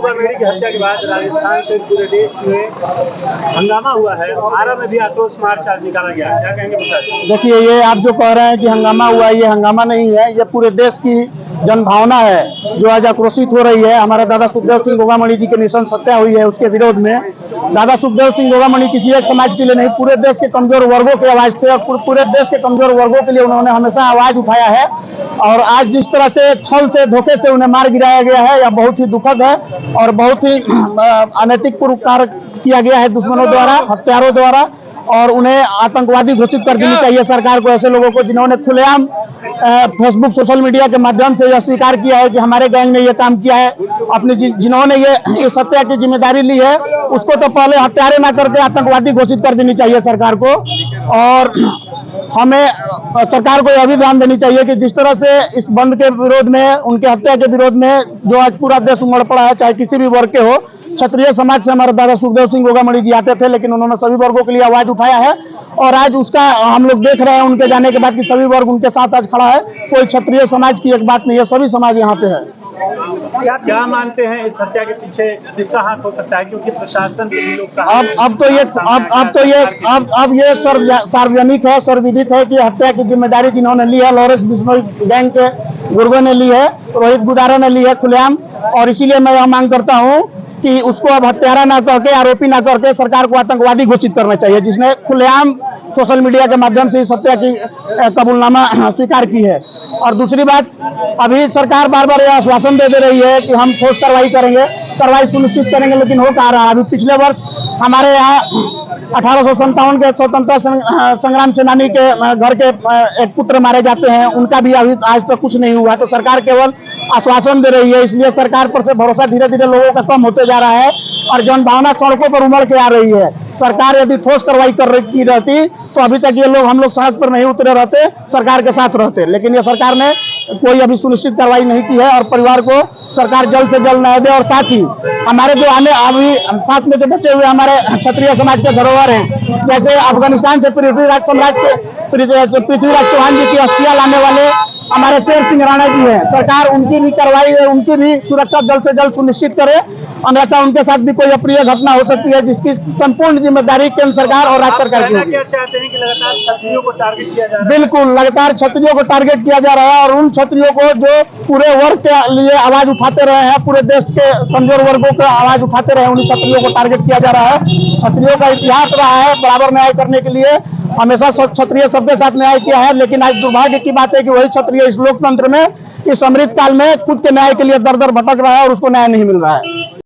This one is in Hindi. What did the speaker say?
मेरी की हत्या के बाद राजस्थान से पूरे देश में हंगामा हुआ है। आरा में भी आक्रोश मार्च आज निकाला गया, क्या कहेंगे प्रशासन? देखिए, ये आप जो कह रहे हैं कि हंगामा हुआ, ये हंगामा नहीं है, ये पूरे देश की जनभावना है जो आज आक्रोशित हो रही है। हमारे दादा सुखदेव सिंह गोगामणि जी के निशान हत्या हुई है, उसके विरोध में दादा सुखदेव सिंह गोगामणि किसी एक समाज के लिए नहीं, पूरे देश के कमजोर वर्गों की आवाज थे और पूरे देश के कमजोर वर्गों के लिए उन्होंने हमेशा आवाज उठाया है। और आज जिस तरह से छल से धोखे से उन्हें मार गिराया गया है, यह बहुत ही दुखद है और बहुत ही अनैतिक पूर्व कार्य किया गया है दुश्मनों द्वारा, हत्यारों द्वारा। और उन्हें आतंकवादी घोषित कर देनी चाहिए सरकार को, ऐसे लोगों को जिन्होंने खुलेआम फेसबुक सोशल मीडिया के माध्यम से यह स्वीकार किया है कि हमारे गैंग ने यह काम किया है। अपनी जिन्होंने ये इस हत्या की जिम्मेदारी ली है, उसको तो पहले हत्यारे ना करके आतंकवादी घोषित कर देनी चाहिए सरकार को। और हमें सरकार को यह भी ध्यान देनी चाहिए कि जिस तरह से इस बंद के विरोध में, उनके हत्या के विरोध में जो आज पूरा देश उमड़ पड़ा है, चाहे किसी भी वर्ग के हो, क्षत्रिय समाज से हमारे दादा सुखदेव सिंह गोगामणि जी आते थे, लेकिन उन्होंने सभी वर्गों के लिए आवाज उठाया है। और आज उसका हम लोग देख रहे हैं उनके जाने के बाद कि सभी वर्ग उनके साथ आज खड़ा है। कोई क्षत्रिय समाज की एक बात नहीं है, सभी समाज यहाँ पे है। क्या मानते हैं इस हत्या के पीछे किसका हाथ हो सकता है? क्योंकि प्रशासन के भी लोग अब ये सार्वजनिक है, सर्वविदित है कि हत्या की जिम्मेदारी जिन्होंने ली है, लॉरेंस बिश्नोई गैंग के गुर्गों ने ली है, रोहित गुडारा ने ली है खुलेआम। और इसीलिए मैं यह मांग करता हूँ कि उसको अब हत्यारा ना करके, आरोपी ना करके सरकार को आतंकवादी घोषित करना चाहिए, जिसने खुलेआम सोशल मीडिया के माध्यम से इस हत्या की कबूलनामा स्वीकार की है। और दूसरी बात, अभी सरकार बार बार यह आश्वासन दे रही है कि हम ठोस कार्रवाई करेंगे, कार्रवाई सुनिश्चित करेंगे, लेकिन हो कहा रहा है। अभी पिछले वर्ष हमारे यहाँ 1857 के स्वतंत्रता संग्राम सेनानी के घर के एक पुत्र मारे जाते हैं, उनका भी अभी आज तक कुछ नहीं हुआ। तो सरकार केवल आश्वासन दे रही है, इसलिए सरकार पर से भरोसा धीरे धीरे लोगों का कम होते जा रहा है और जनभावना सड़कों पर उमड़ के आ रही है। सरकार यदि ठोस कार्रवाई की रहती तो अभी तक ये लोग, हम लोग सड़क पर नहीं उतरे रहते, सरकार के साथ रहते। लेकिन ये सरकार ने कोई अभी सुनिश्चित कार्रवाई नहीं की है और परिवार को सरकार जल्द से जल्द न्याय दे। और साथ ही हमारे जो अभी साथ में जो बचे हुए हमारे क्षत्रिय समाज के धरोहर हैं, जैसे अफगानिस्तान से पृथ्वीराज चौहान जी की अस्थियां लाने वाले हमारे शेर सिंह राणा जी हैं, सरकार उनकी भी कार्रवाई, उनकी भी सुरक्षा जल्द से जल्द सुनिश्चित करे, अन्यथा उनके साथ भी कोई अप्रिय घटना हो सकती है, जिसकी संपूर्ण जिम्मेदारी केंद्र सरकार और राज्य सरकार की होगी। क्या चाहते हैं कि लगातार क्षत्रियों को टारगेट किया जा रहा है? बिल्कुल, लगातार क्षत्रियों को टारगेट किया जा रहा है और उन क्षत्रियों को जो पूरे वर्ग के लिए आवाज उठाते रहे हैं, पूरे देश के कमजोर वर्गों को आवाज उठाते रहे, उन क्षत्रियों को टारगेट किया जा रहा है। क्षत्रियों का इतिहास रहा है बराबर न्याय करने के लिए, हमेशा क्षत्रिय सबके साथ न्याय किया है। लेकिन आज दुर्भाग्य की बात है कि वही क्षत्रिय इस लोकतंत्र में, इस अमृत काल में खुद के न्याय के लिए दर दर भटक रहा है और उसको न्याय नहीं मिल रहा है।